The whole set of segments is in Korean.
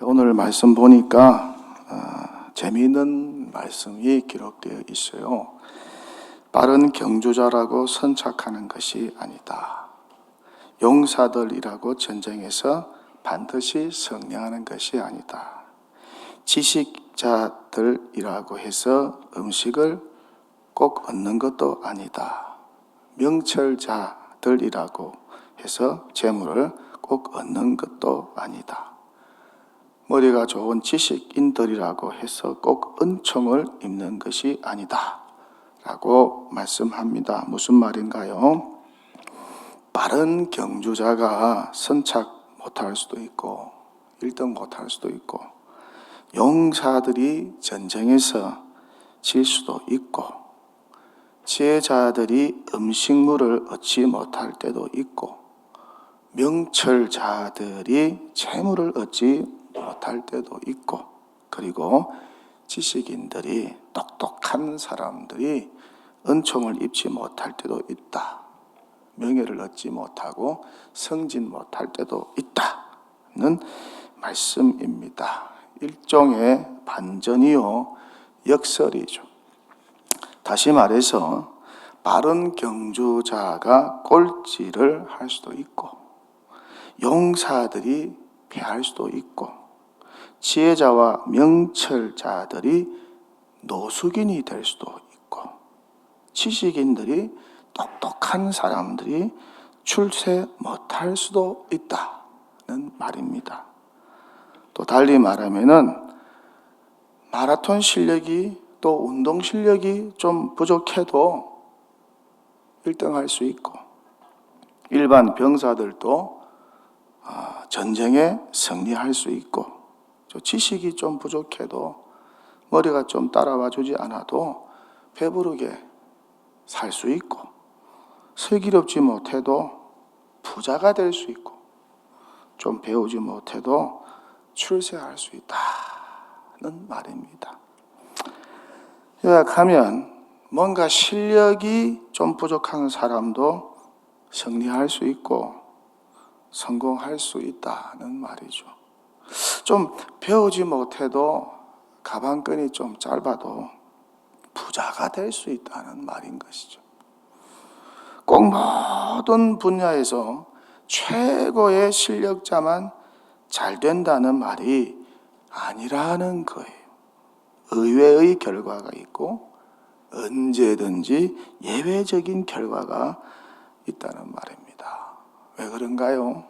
오늘 말씀 보니까 재미있는 말씀이 기록되어 있어요. 빠른 경주자라고 선착하는 것이 아니다. 용사들이라고 전쟁에서 반드시 승리하는 것이 아니다. 지식자들이라고 해서 음식을 꼭 얻는 것도 아니다. 명철자들이라고 해서 재물을 꼭 얻는 것도 아니다. 머리가 좋은 지식인들이라고 해서 꼭 은총을 입는 것이 아니다 라고 말씀합니다. 무슨 말인가요? 빠른 경주자가 선착 못할 수도 있고 1등 못할 수도 있고 용사들이 전쟁에서 질 수도 있고 지혜자들이 음식물을 얻지 못할 때도 있고 명철자들이 재물을 얻지 못할 때도 있고, 그리고 지식인들이 똑똑한 사람들이 은총을 입지 못할 때도 있다. 명예를 얻지 못하고 승진 못할 때도 있다는 말씀입니다. 일종의 반전이요 역설이죠. 다시 말해서 빠른 경주자가 꼴찌를 할 수도 있고 용사들이 패할 수도 있고 지혜자와 명철자들이 노숙인이 될 수도 있고 지식인들이 똑똑한 사람들이 출세 못할 수도 있다는 말입니다. 또 달리 말하면은 마라톤 실력이 또 운동 실력이 좀 부족해도 1등 할 수 있고 일반 병사들도 전쟁에 승리할 수 있고 지식이 좀 부족해도 머리가 좀 따라와 주지 않아도 배부르게 살 수 있고 슬기롭지 못해도 부자가 될 수 있고 좀 배우지 못해도 출세할 수 있다는 말입니다. 요약하면 뭔가 실력이 좀 부족한 사람도 승리할 수 있고 성공할 수 있다는 말이죠. 좀 배우지 못해도 가방끈이 좀 짧아도 부자가 될 수 있다는 말인 것이죠. 꼭 모든 분야에서 최고의 실력자만 잘 된다는 말이 아니라는 거예요. 의외의 결과가 있고 언제든지 예외적인 결과가 있다는 말입니다. 왜 그런가요?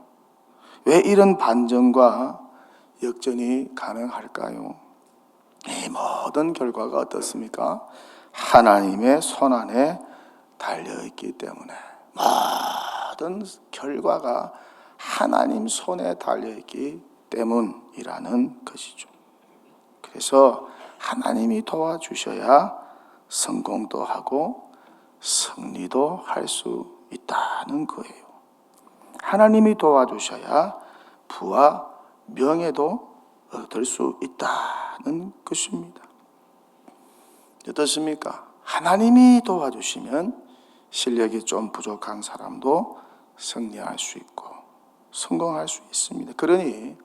왜 이런 반전과 역전이 가능할까요? 이 모든 결과가 어떻습니까? 하나님의 손안에 달려있기 때문에 모든 결과가 하나님 손에 달려있기 때문이라는 것이죠. 그래서 하나님이 도와주셔야 성공도 하고 승리도 할 수 있다는 거예요. 하나님이 도와주셔야 부와 명예도 얻을 수 있다는 것입니다. 어떻습니까? 하나님이 도와주시면 실력이 좀 부족한 사람도 승리할 수 있고 성공할 수 있습니다. 그러니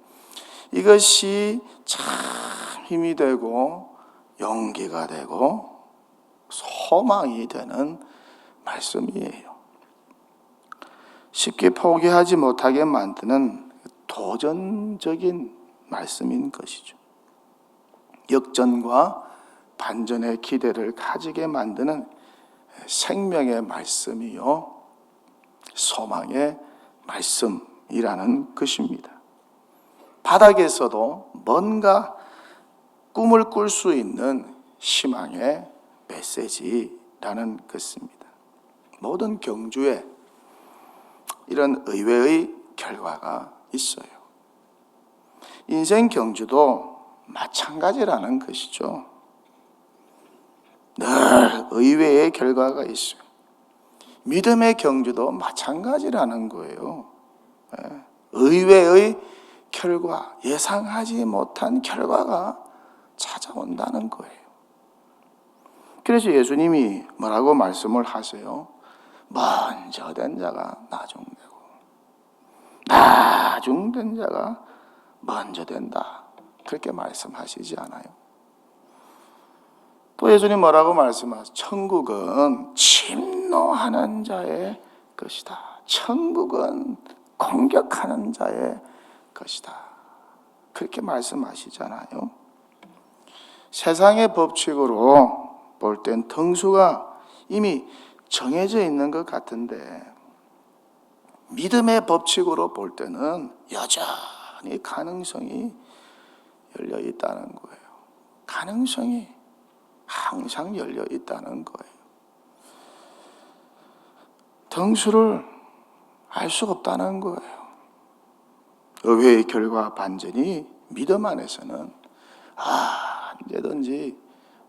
이것이 참 힘이 되고 용기가 되고 소망이 되는 말씀이에요. 쉽게 포기하지 못하게 만드는 도전적인 말씀인 것이죠. 역전과 반전의 기대를 가지게 만드는 생명의 말씀이요 소망의 말씀이라는 것입니다. 바닥에서도 뭔가 꿈을 꿀 수 있는 희망의 메시지라는 것입니다. 모든 경주에 이런 의외의 결과가 있어요. 인생 경주도 마찬가지라는 것이죠. 늘 의외의 결과가 있어요. 믿음의 경주도 마찬가지라는 거예요. 의외의 결과, 예상하지 못한 결과가 찾아온다는 거예요. 그래서 예수님이 뭐라고 말씀을 하세요? 먼저 된 자가 나중되고 나중된 자가 먼저 된다 그렇게 말씀하시지 않아요? 또 예수님 뭐라고 말씀하세요? 천국은 침노하는 자의 것이다. 천국은 공격하는 자의 것이다. 그렇게 말씀하시잖아요. 세상의 법칙으로 볼 땐 등수가 이미 정해져 있는 것 같은데 믿음의 법칙으로 볼 때는 여전히 가능성이 열려 있다는 거예요. 가능성이 항상 열려 있다는 거예요. 등수를 알 수가 없다는 거예요. 의회의 결과 반전이 믿음 안에서는 언제든지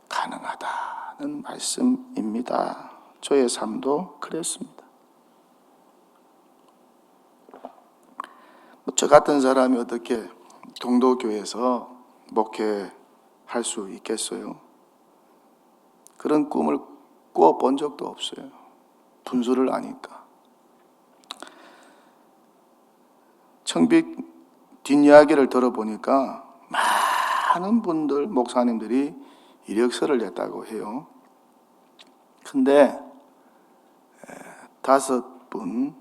가능하다는 말씀입니다. 저의 삶도 그랬습니다. 저 같은 사람이 어떻게 동도교회에서 목회할 수 있겠어요? 그런 꿈을 꾸어본 적도 없어요. 분수를 아니까. 청빅 뒷이야기를 들어보니까 많은 분들, 목사님들이 이력서를 냈다고 해요. 근데 5분,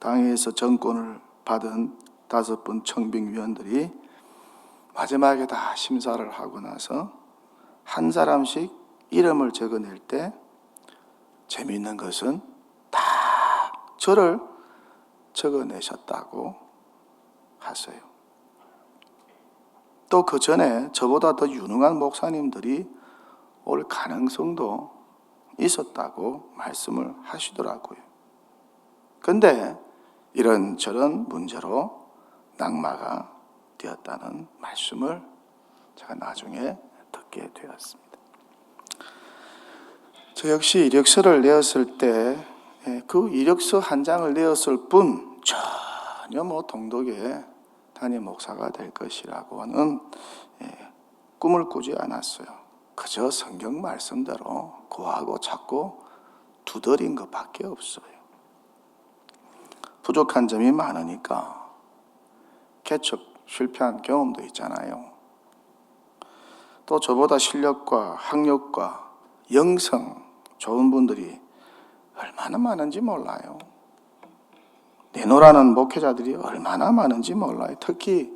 당에서 정권을 받은 5분 청빙위원들이 마지막에 다 심사를 하고 나서 한 사람씩 이름을 적어낼 때 재미있는 것은 다 저를 적어내셨다고 하세요. 또 그 전에 저보다 더 유능한 목사님들이 올 가능성도 있었다고 말씀을 하시더라고요. 근데 이런저런 문제로 낙마가 되었다는 말씀을 제가 나중에 듣게 되었습니다. 저 역시 이력서를 내었을 때 그 이력서 한 장을 내었을 뿐 전혀 동독의 담임 목사가 될 것이라고는 꿈을 꾸지 않았어요. 그저 성경 말씀대로 구하고 찾고 두드린 것밖에 없어요. 부족한 점이 많으니까 개척 실패한 경험도 있잖아요. 또 저보다 실력과 학력과 영성 좋은 분들이 얼마나 많은지 몰라요. 내노라는 목회자들이 얼마나 많은지 몰라요. 특히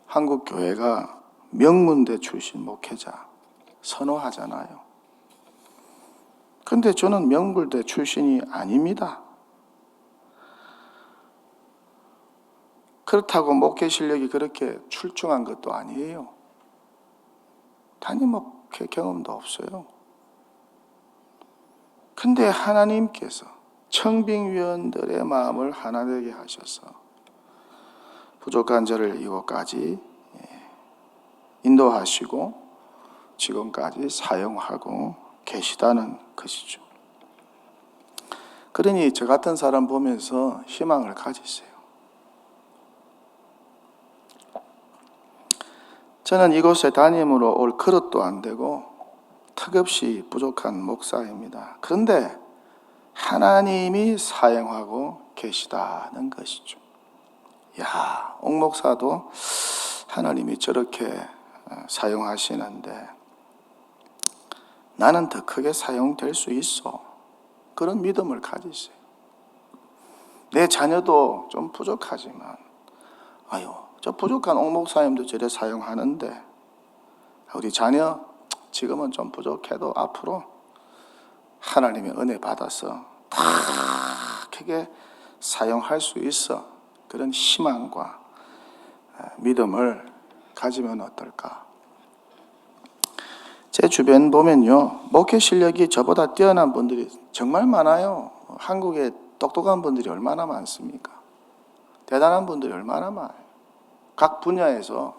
한국 교회가 명문대 출신 목회자 선호하잖아요. 근데 저는 명문대 출신이 아닙니다. 그렇다고 목회 실력이 그렇게 출중한 것도 아니에요. 담임 목회 경험도 없어요. 근데 하나님께서 청빙위원들의 마음을 하나 되게 하셔서 부족한 저를 이곳까지 인도하시고 지금까지 사용하고 계시다는 것이죠. 그러니 저 같은 사람 보면서 희망을 가지세요. 저는 이곳에 담임으로 올 그릇도 안 되고 턱없이 부족한 목사입니다. 그런데 하나님이 사용하고 계시다는 것이죠. 야, 옥 목사도 하나님이 저렇게 사용하시는데 나는 더 크게 사용될 수 있어. 그런 믿음을 가지세요. 내 자녀도 좀 부족하지만 저 부족한 옥 목사님도 저래 사용하는데 우리 자녀 지금은 좀 부족해도 앞으로 하나님의 은혜 받아서 다 크게 사용할 수 있어. 그런 희망과 믿음을 가지면 어떨까? 제 주변 보면요, 목회 실력이 저보다 뛰어난 분들이 정말 많아요. 한국에 똑똑한 분들이 얼마나 많습니까? 대단한 분들이 얼마나 많아요. 각 분야에서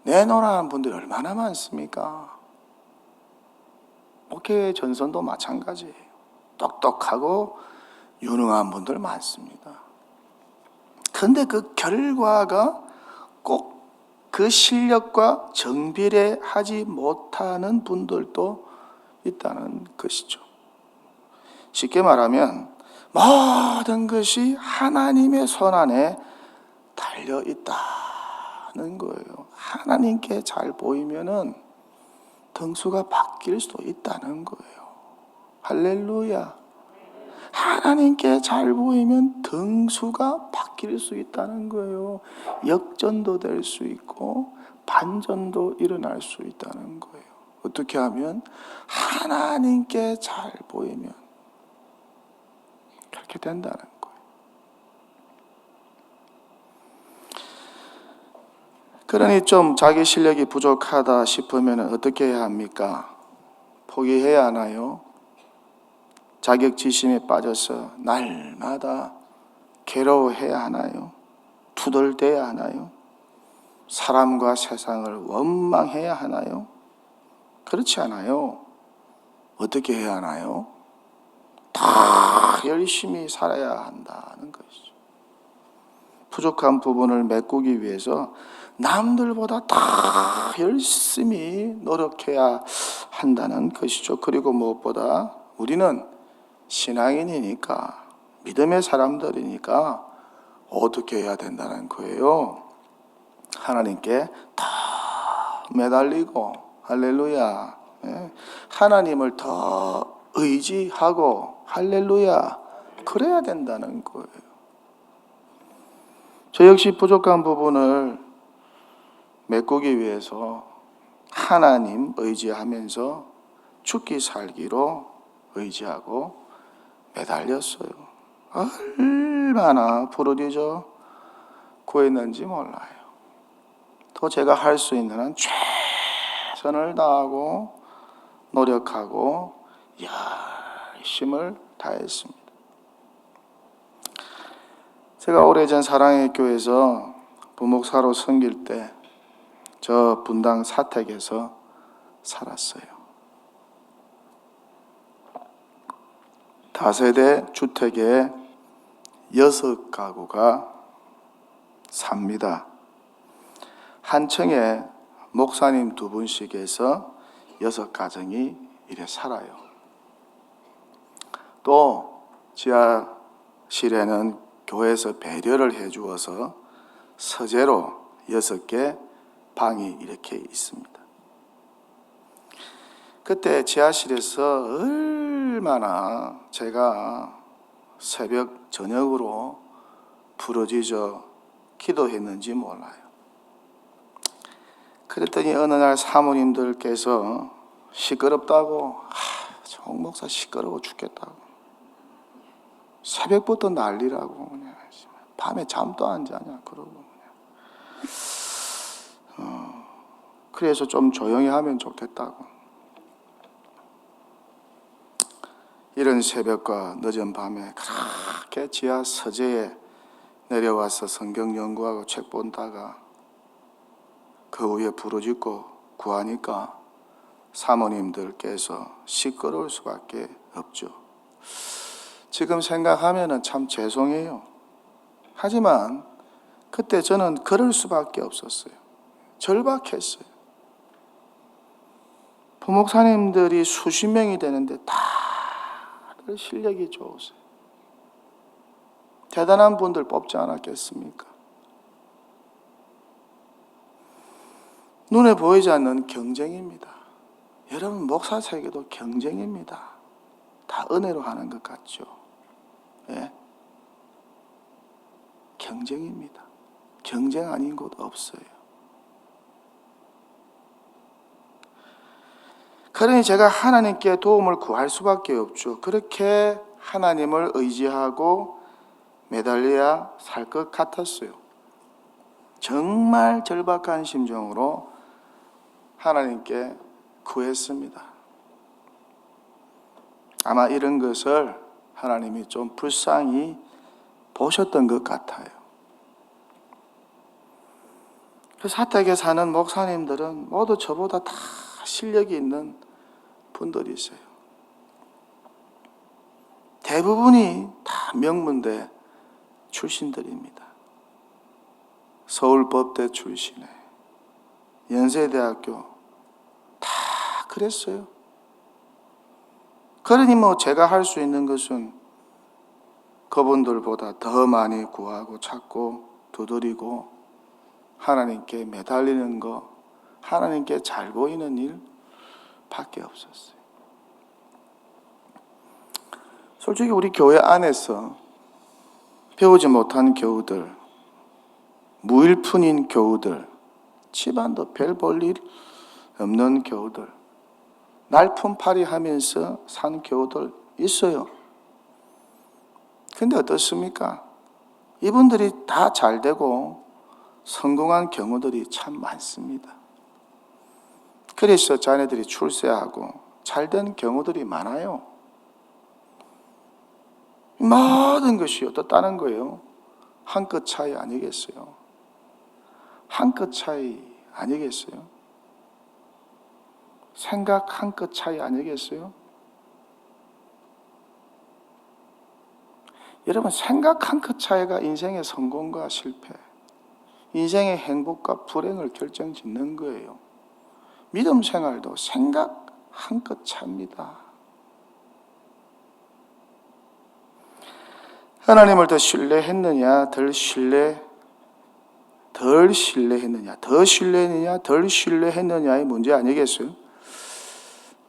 내노라는 분들이 얼마나 많습니까? 목회 전선도 마찬가지예요. 똑똑하고 유능한 분들 많습니다. 그런데 그 결과가 꼭 그 실력과 정비례하지 못하는 분들도 있다는 것이죠. 쉽게 말하면 모든 것이 하나님의 손안에 달려 있다는 된다는 거예요. 하나님께 잘 보이면은 등수가 바뀔 수도 있다는 거예요. 할렐루야. 하나님께 잘 보이면 등수가 바뀔 수 있다는 거예요. 역전도 될 수 있고 반전도 일어날 수 있다는 거예요. 어떻게 하면? 하나님께 잘 보이면 그렇게 된다는 거예요. 그러니 좀 자기 실력이 부족하다 싶으면 어떻게 해야 합니까? 포기해야 하나요? 자격지심에 빠져서 날마다 괴로워해야 하나요? 투덜대야 하나요? 사람과 세상을 원망해야 하나요? 그렇지 않아요. 어떻게 해야 하나요? 다 열심히 살아야 한다는 것이죠. 부족한 부분을 메꾸기 위해서 남들보다 다 열심히 노력해야 한다는 것이죠. 그리고 무엇보다 우리는 신앙인이니까, 믿음의 사람들이니까 어떻게 해야 된다는 거예요? 하나님께 다 매달리고, 할렐루야, 하나님을 더 의지하고, 할렐루야, 그래야 된다는 거예요. 저 역시 부족한 부분을 메꾸기 위해서 하나님 의지하면서 죽기 살기로 의지하고 매달렸어요. 얼마나 부르짖어 구했는지 몰라요. 또 제가 할 수 있는 한 최선을 다하고 노력하고 열심을 다했습니다. 제가 오래전 사랑의 교회에서 부목사로 섬길 때 저 분당 사택에서 살았어요. 다세대 주택에 6가구가 삽니다. 한 층에 목사님 2분씩 해서 6가정이 이래 살아요. 또 지하실에는 교회에서 배려를 해주어서 서재로 6개 방이 이렇게 있습니다. 그때 지하실에서 얼마나 제가 새벽 저녁으로 부르짖어 기도했는지 몰라요. 그랬더니 어느 날 사모님들께서 시끄럽다고, 정 목사 시끄러워 죽겠다고, 새벽부터 난리라고, 그냥 밤에 잠도 안 자냐 그러고, 그래서 좀 조용히 하면 좋겠다고. 이런 새벽과 늦은 밤에 그렇게 지하 서재에 내려와서 성경 연구하고 책 본다가 그 후에 부르짖고 구하니까 사모님들께서 시끄러울 수밖에 없죠. 지금 생각하면 참 죄송해요. 하지만 그때 저는 그럴 수밖에 없었어요. 절박했어요. 부목사님들이 수십 명이 되는데 다들 실력이 좋으세요. 대단한 분들 뽑지 않았겠습니까? 눈에 보이지 않는 경쟁입니다. 여러분, 목사 세계도 경쟁입니다. 다 은혜로 하는 것 같죠? 예? 경쟁입니다. 경쟁 아닌 곳 없어요. 그러니 제가 하나님께 도움을 구할 수밖에 없죠. 그렇게 하나님을 의지하고 매달려야 살 것 같았어요. 정말 절박한 심정으로 하나님께 구했습니다. 아마 이런 것을 하나님이 좀 불쌍히 보셨던 것 같아요. 그 사택에 사는 목사님들은 모두 저보다 다 실력이 있는 분들이세요. 대부분이 다 명문대 출신들입니다. 서울법대 출신에 연세대학교 다 그랬어요. 그러니 제가 할 수 있는 것은 그분들보다 더 많이 구하고 찾고 두드리고 하나님께 매달리는 거, 하나님께 잘 보이는 일 밖에 없었어요. 솔직히 우리 교회 안에서 배우지 못한 교우들, 무일푼인 교우들, 집안도 별 볼 일 없는 교우들, 날품팔이 하면서 산 교우들 있어요. 근데 어떻습니까? 이분들이 다 잘되고 성공한 경우들이 참 많습니다. 그래서 자녀들이 출세하고 잘된 경우들이 많아요. 모든 것이 어떻다는 거예요? 한 끗 차이 아니겠어요? 한 끗 차이 아니겠어요? 생각 한 끗 차이 아니겠어요? 여러분, 생각 한 끗 차이가 인생의 성공과 실패, 인생의 행복과 불행을 결정짓는 거예요. 믿음 생활도 생각 한 끗 차입니다. 하나님을 더 신뢰했느냐, 덜 신뢰했느냐, 더 신뢰했느냐, 덜 신뢰했느냐의 문제 아니겠어요?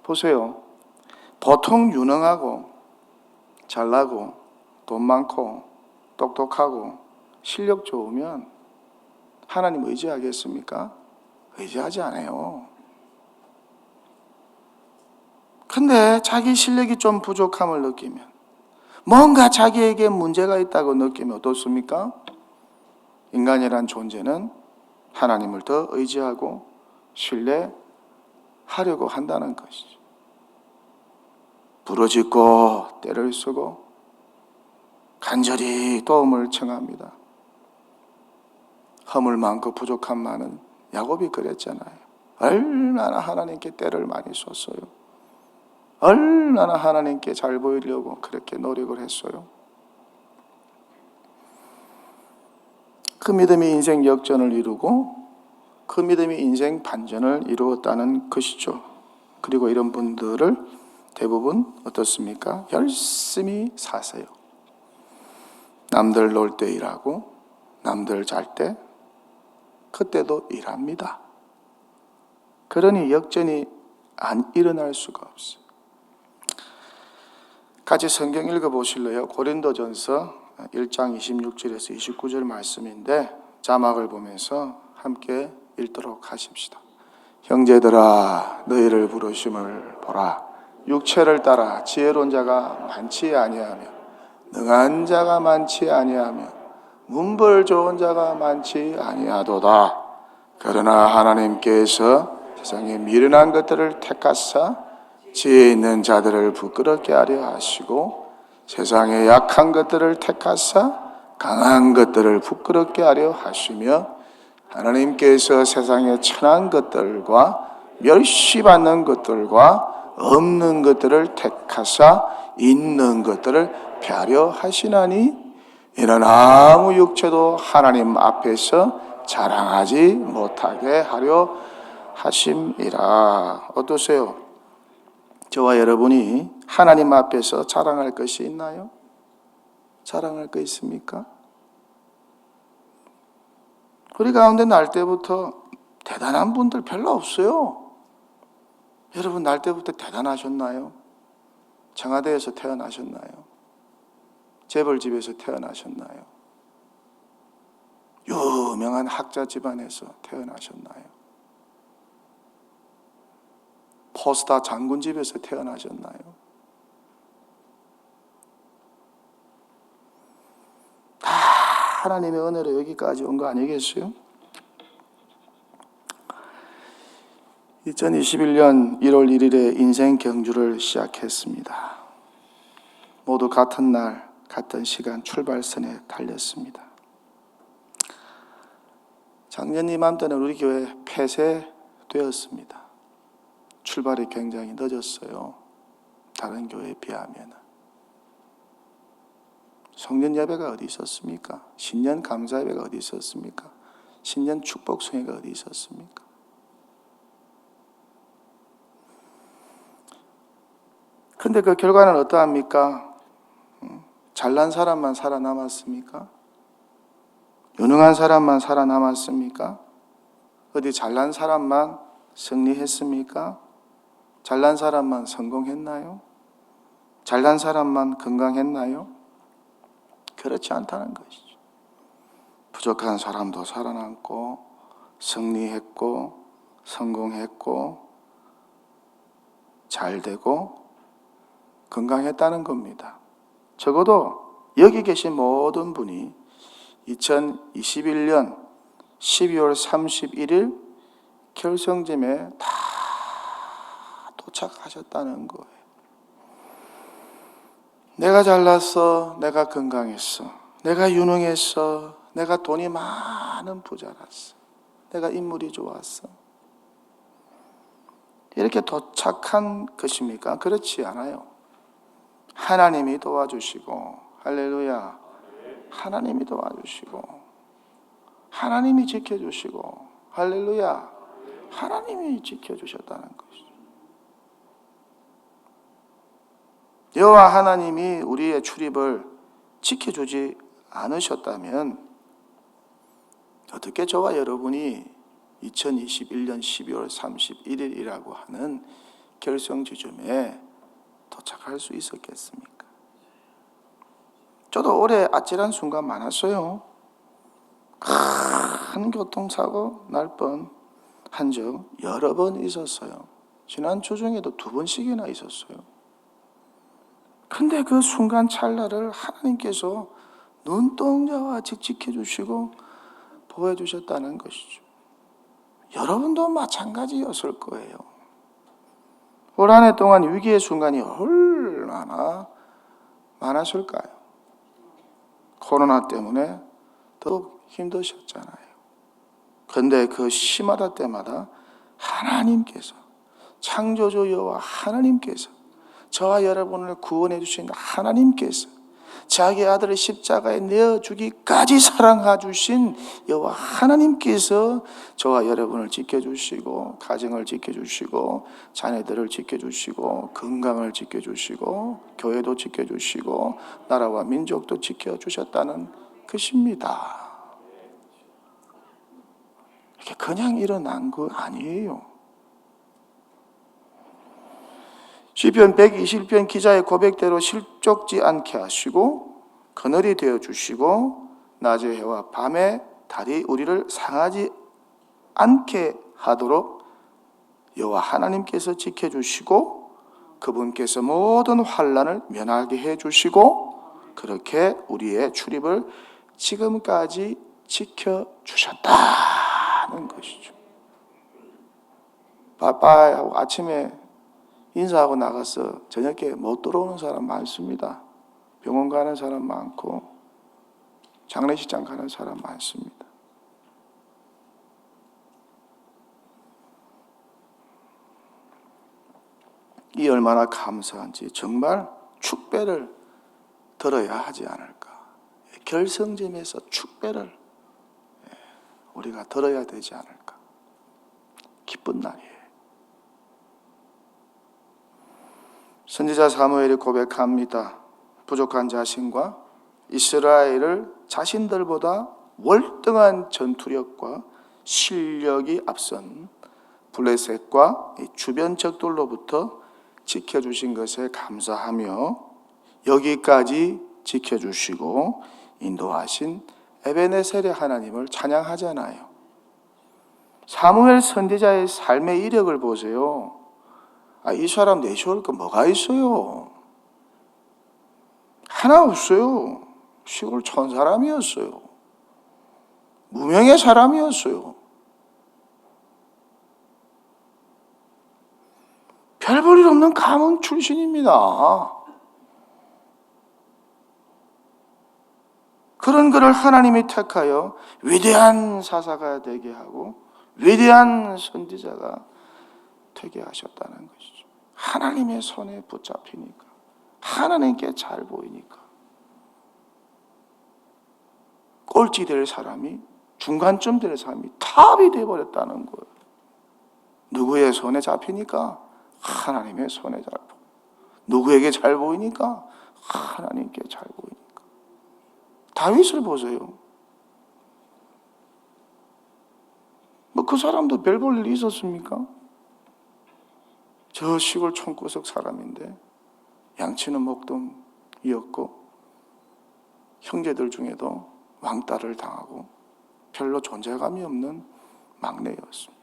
보세요. 보통 유능하고 잘나고 돈 많고 똑똑하고 실력 좋으면 하나님 의지하겠습니까? 의지하지 않아요. 근데 자기 실력이 좀 부족함을 느끼면, 뭔가 자기에게 문제가 있다고 느끼면 어떻습니까? 인간이란 존재는 하나님을 더 의지하고 신뢰하려고 한다는 것이죠. 부르짖고 떼를 쓰고 간절히 도움을 청합니다. 허물 많고 부족함 많은 야곱이 그랬잖아요. 얼마나 하나님께 떼를 많이 썼어요. 얼마나 하나님께 잘 보이려고 그렇게 노력을 했어요. 그 믿음이 인생 역전을 이루고 그 믿음이 인생 반전을 이루었다는 것이죠. 그리고 이런 분들을 대부분 어떻습니까? 열심히 사세요. 남들 놀 때 일하고 남들 잘 때 그때도 일합니다. 그러니 역전이 안 일어날 수가 없어요. 같이 성경 읽어보실래요? 고린도전서 1장 26절에서 29절 말씀인데 자막을 보면서 함께 읽도록 하십시다. 형제들아 너희를 부르심을 보라. 육체를 따라 지혜로운 자가 많지 아니하며 능한 자가 많지 아니하며 문벌 좋은 자가 많지 아니하도다. 그러나 하나님께서 세상에 미련한 것들을 택하사 지혜 있는 자들을 부끄럽게 하려 하시고 세상에 약한 것들을 택하사 강한 것들을 부끄럽게 하려 하시며 하나님께서 세상에 천한 것들과 멸시받는 것들과 없는 것들을 택하사 있는 것들을 폐하려 하시나니 이는 아무 육체도 하나님 앞에서 자랑하지 못하게 하려 하심이라. 어떠세요? 저와 여러분이 하나님 앞에서 자랑할 것이 있나요? 자랑할 거 있습니까? 우리 가운데 날 때부터 대단한 분들 별로 없어요. 여러분 날 때부터 대단하셨나요? 청와대에서 태어나셨나요? 재벌집에서 태어나셨나요? 유명한 학자 집안에서 태어나셨나요? 포스타 장군 집에서 태어나셨나요? 다 하나님의 은혜로 여기까지 온 거 아니겠어요? 2021년 1월 1일에 인생 경주를 시작했습니다. 모두 같은 날, 같은 시간 출발선에 달렸습니다. 작년 이맘때는 우리 교회 폐쇄되었습니다. 출발이 굉장히 늦었어요. 다른 교회에 비하면. 성년 예배가 어디 있었습니까? 신년 감사 예배가 어디 있었습니까? 신년 축복 성회가 어디 있었습니까? 근데 그 결과는 어떠합니까? 잘난 사람만 살아남았습니까? 유능한 사람만 살아남았습니까? 어디 잘난 사람만 승리했습니까? 잘난 사람만 성공했나요? 잘난 사람만 건강했나요? 그렇지 않다는 것이죠. 부족한 사람도 살아남고 승리했고 성공했고 잘되고 건강했다는 겁니다. 적어도 여기 계신 모든 분이 2021년 12월 31일 결성점에 다 도착하셨다는 거예요. 내가 잘났어, 내가 건강했어, 내가 유능했어, 내가 돈이 많은 부자랐어, 내가 인물이 좋았어. 이렇게 도착한 것입니까? 그렇지 않아요. 하나님이 도와주시고, 할렐루야, 하나님이 도와주시고, 하나님이 지켜주시고, 할렐루야, 하나님이 지켜주셨다는 것이죠. 여호와 하나님이 우리의 출입을 지켜주지 않으셨다면 어떻게 저와 여러분이 2021년 12월 31일이라고 하는 결성 지점에 도착할 수 있었겠습니까? 저도 올해 아찔한 순간 많았어요. 큰 교통사고 날 뻔한 적 여러 번 있었어요. 지난 주 중에도 2번씩이나 있었어요. 근데 그 순간 찰나를 하나님께서 눈동자와 같이 지켜주시고 보호해주셨다는 것이죠. 여러분도 마찬가지였을 거예요. 올 한 해 동안 위기의 순간이 얼마나 많았을까요? 코로나 때문에 더욱 힘드셨잖아요. 그런데 그 심하다 때마다 하나님께서, 창조주 여호와 하나님께서, 저와 여러분을 구원해 주신 하나님께서, 자기 아들을 십자가에 내어주기까지 사랑해 주신 여호와 하나님께서 저와 여러분을 지켜주시고, 가정을 지켜주시고, 자녀들을 지켜주시고, 건강을 지켜주시고, 교회도 지켜주시고, 나라와 민족도 지켜주셨다는 것입니다. 이게 그냥 일어난 거 아니에요. 시편 120편 기자의 고백대로 실족지 않게 하시고 그늘이 되어주시고 낮의 해와 밤의 달이 우리를 상하지 않게 하도록 여호와 하나님께서 지켜주시고 그분께서 모든 환난을 면하게 해주시고 그렇게 우리의 출입을 지금까지 지켜주셨다는 것이죠. 빠빠이 하고 아침에 인사하고 나가서 저녁에 못 들어오는 사람 많습니다. 병원 가는 사람 많고 장례식장 가는 사람 많습니다. 이 얼마나 감사한지 정말 축배를 들어야 하지 않을까. 결성점에서 축배를 우리가 들어야 되지 않을까. 기쁜 날이에요. 선지자 사무엘이 고백합니다. 부족한 자신과 이스라엘을 자신들보다 월등한 전투력과 실력이 앞선 블레셋과 주변 적들로부터 지켜주신 것에 감사하며 여기까지 지켜주시고 인도하신 에베네셀의 하나님을 찬양하잖아요. 사무엘 선지자의 삶의 이력을 보세요. 이 사람 내세울 거 뭐가 있어요? 하나 없어요. 시골 촌 사람이었어요. 무명의 사람이었어요. 별 볼 일 없는 가문 출신입니다. 그런 그를 하나님이 택하여 위대한 사사가 되게 하고 위대한 선지자가 되게 하셨다는 것이죠. 하나님의 손에 붙잡히니까, 하나님께 잘 보이니까 꼴찌 될 사람이, 중간쯤 될 사람이 탑이 되어버렸다는 거예요. 누구의 손에 잡히니까? 하나님의 손에 잘 보고. 누구에게 잘 보이니까? 하나님께 잘 보이니까. 다윗을 보세요. 뭐 그 사람도 별 볼 일이 있었습니까? 저 시골 촌구석 사람인데 양치는 목동이었고 형제들 중에도 왕따를 당하고 별로 존재감이 없는 막내였습니다.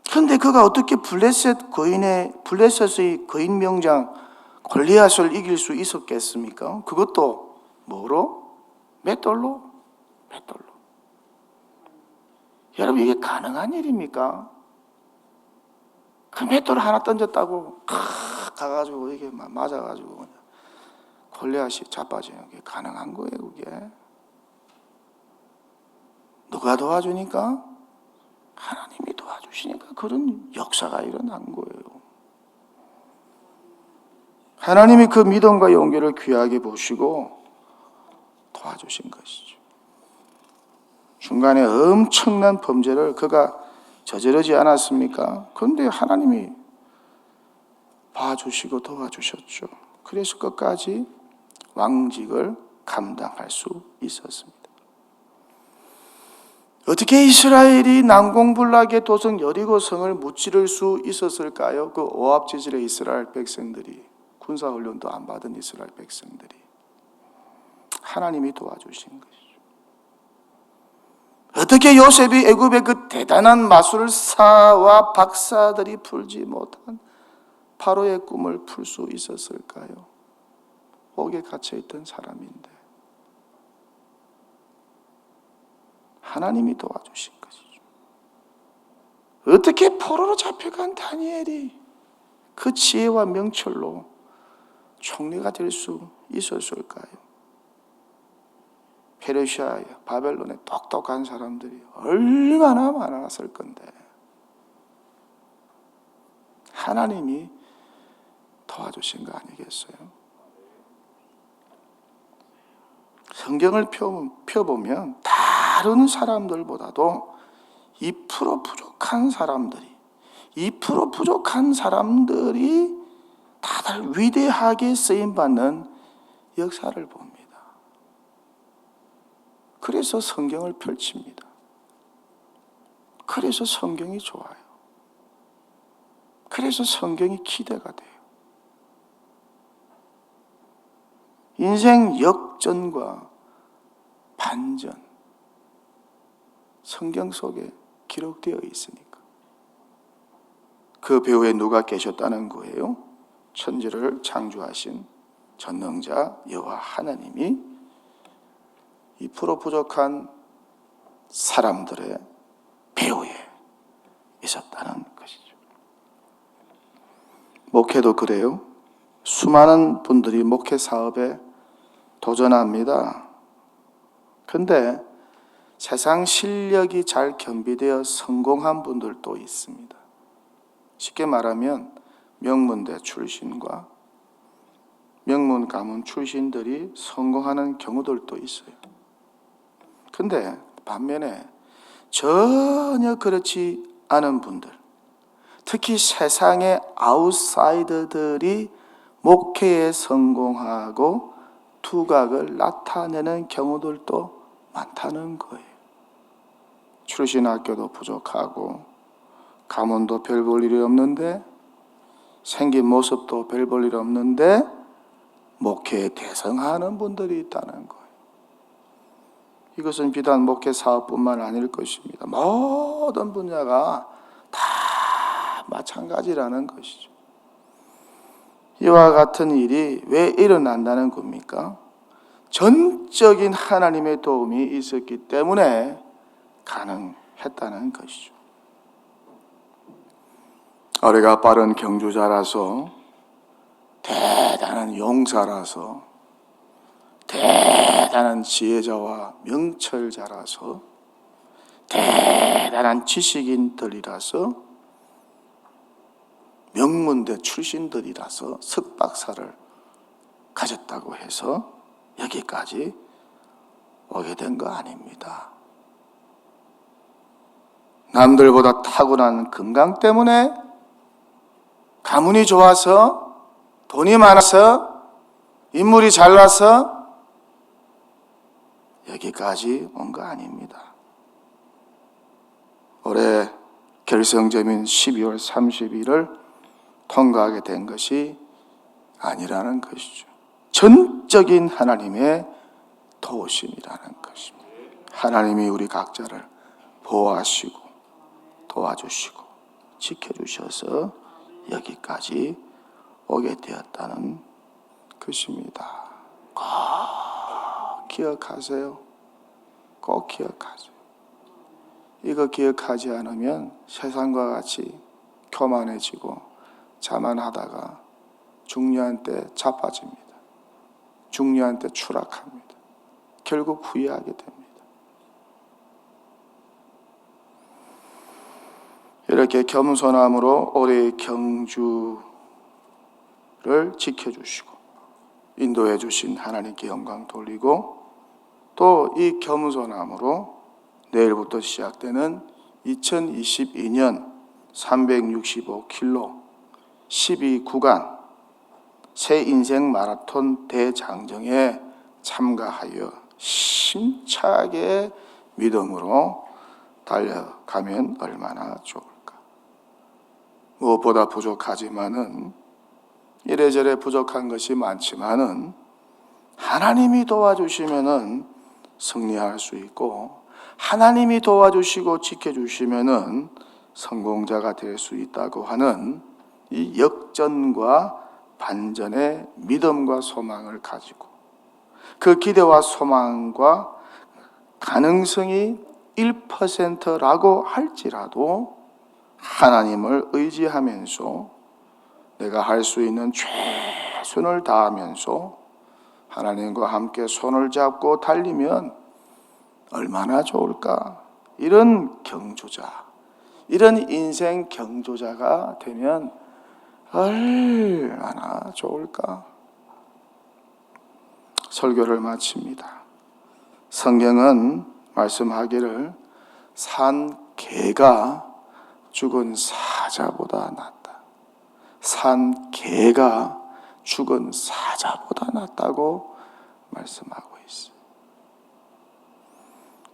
그런데 그가 어떻게 블레셋의 거인 명장 골리앗을 이길 수 있었겠습니까? 그것도 뭐로? 맷돌로? 맷돌로. 여러분, 이게 가능한 일입니까? 그 맷돌 하나 던졌다고 가가지고 이게 맞아가지고 그냥 골리앗이 자빠지는 게 가능한 거예요. 그게 누가 도와주니까? 하나님이 도와주시니까 그런 역사가 일어난 거예요. 하나님이 그 믿음과 용기를 귀하게 보시고 도와주신 것이죠. 중간에 엄청난 범죄를 그가 저지르지 않았습니까? 그런데 하나님이 봐주시고 도와주셨죠. 그래서 끝까지 왕직을 감당할 수 있었습니다. 어떻게 이스라엘이 난공불락의 도성 여리고성을 무찌를 수 있었을까요? 그 오합지졸의 이스라엘 백성들이, 군사훈련도 안 받은 이스라엘 백성들이 하나님이 도와주신 것이죠. 어떻게 요셉이 애굽의 그 대단한 마술사와 박사들이 풀지 못한 바로의 꿈을 풀 수 있었을까요? 옥에 갇혀있던 사람인데 하나님이 도와주신 것이죠. 어떻게 포로로 잡혀간 다니엘이 그 지혜와 명철로 총리가 될 수 있었을까요? 페르시아, 바벨론의 똑똑한 사람들이 얼마나 많았을 건데 하나님이 도와주신 거 아니겠어요? 성경을 펴보면 다른 사람들보다도 2% 부족한 사람들이 다들 위대하게 쓰임받는 역사를 봅니다. 그래서 성경을 펼칩니다. 그래서 성경이 좋아요. 그래서 성경이 기대가 돼요. 인생 역전과 반전, 성경 속에 기록되어 있으니까. 그 배후에 누가 계셨다는 거예요? 천지를 창조하신 전능자 여호와 하나님이 2% 부족한 사람들의 배후에 있었다는 것이죠. 목회도 그래요. 수많은 분들이 목회 사업에 도전합니다. 그런데 세상 실력이 잘 겸비되어 성공한 분들도 있습니다. 쉽게 말하면 명문대 출신과 명문 가문 출신들이 성공하는 경우들도 있어요. 그런데 반면에 전혀 그렇지 않은 분들, 특히 세상의 아웃사이더들이 목회에 성공하고 두각을 나타내는 경우들도 많다는 거예요. 출신 학교도 부족하고 가문도 별 볼 일이 없는데 생긴 모습도 별 볼 일 없는데 목회에 대성하는 분들이 있다는 거예요. 이것은 비단 목회 사업뿐만 아닐 것입니다. 모든 분야가 다 마찬가지라는 것이죠. 이와 같은 일이 왜 일어난다는 겁니까? 전적인 하나님의 도움이 있었기 때문에 가능했다는 것이죠. 어리가 빠른 경주자라서, 대단한 용사라서, 대단한 지혜자와 명철자라서, 대단한 지식인들이라서, 명문대 출신들이라서 석박사를 가졌다고 해서 여기까지 오게 된 거 아닙니다. 남들보다 타고난 건강 때문에, 가문이 좋아서, 돈이 많아서, 인물이 잘나서 여기까지 온 거 아닙니다. 올해 결성점인 12월 30일을 통과하게 된 것이 아니라는 것이죠. 전적인 하나님의 도우심이라는 것입니다. 하나님이 우리 각자를 보호하시고 도와주시고 지켜주셔서 여기까지 오게 되었다는 것입니다. 꼭 기억하세요. 꼭 기억하세요. 이거 기억하지 않으면 세상과 같이 교만해지고 자만하다가 중요한 때 자빠집니다. 중요한 때 추락합니다. 결국 후회하게 됩니다. 이렇게 겸손함으로 올해의 경주를 지켜주시고 인도해 주신 하나님께 영광 돌리고, 또 이 겸손함으로 내일부터 시작되는 2022년 365km 12구간 새 인생 마라톤 대장정에 참가하여 힘차게 믿음으로 달려가면 얼마나 좋을까. 무엇보다 부족하지만은, 이래저래 부족한 것이 많지만은 하나님이 도와주시면은 승리할 수 있고, 하나님이 도와주시고 지켜주시면은 성공자가 될 수 있다고 하는 이 역전과 반전의 믿음과 소망을 가지고, 그 기대와 소망과 가능성이 1%라고 할지라도 하나님을 의지하면서 내가 할 수 있는 최선을 다하면서 하나님과 함께 손을 잡고 달리면 얼마나 좋을까. 이런 경주자, 이런 인생 경주자가 되면 얼마나 좋을까. 설교를 마칩니다. 성경은 말씀하기를 산 개가 죽은 사자보다 낫다. 산 개가 죽은 사자보다 낫다고 말씀하고 있어요.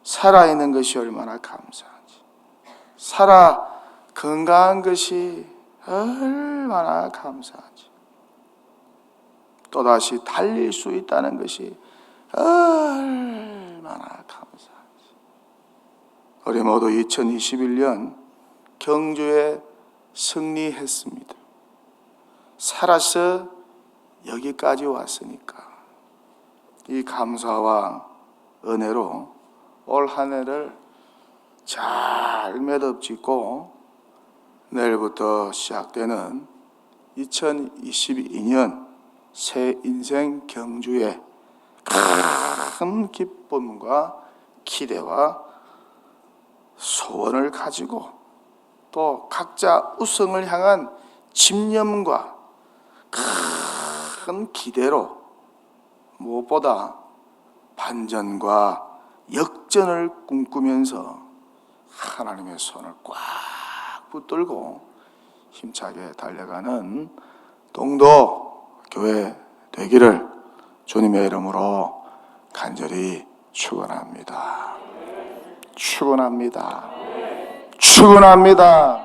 살아있는 것이 얼마나 감사한지, 살아 건강한 것이 얼마나 감사한지, 또다시 달릴 수 있다는 것이 얼마나 감사한지. 우리 모두 2021년 경주에 승리했습니다. 살아서 여기까지 왔으니까 이 감사와 은혜로 올 한 해를 잘 매듭짓고 내일부터 시작되는 2022년 새 인생 경주에 큰 기쁨과 기대와 소원을 가지고, 또 각자 우승을 향한 집념과 큰 기대로, 무엇보다 반전과 역전을 꿈꾸면서 하나님의 손을 꽉 붙들고 힘차게 달려가는 동도 교회 되기를 주님의 이름으로 간절히 축원합니다. 축원합니다. 축원합니다.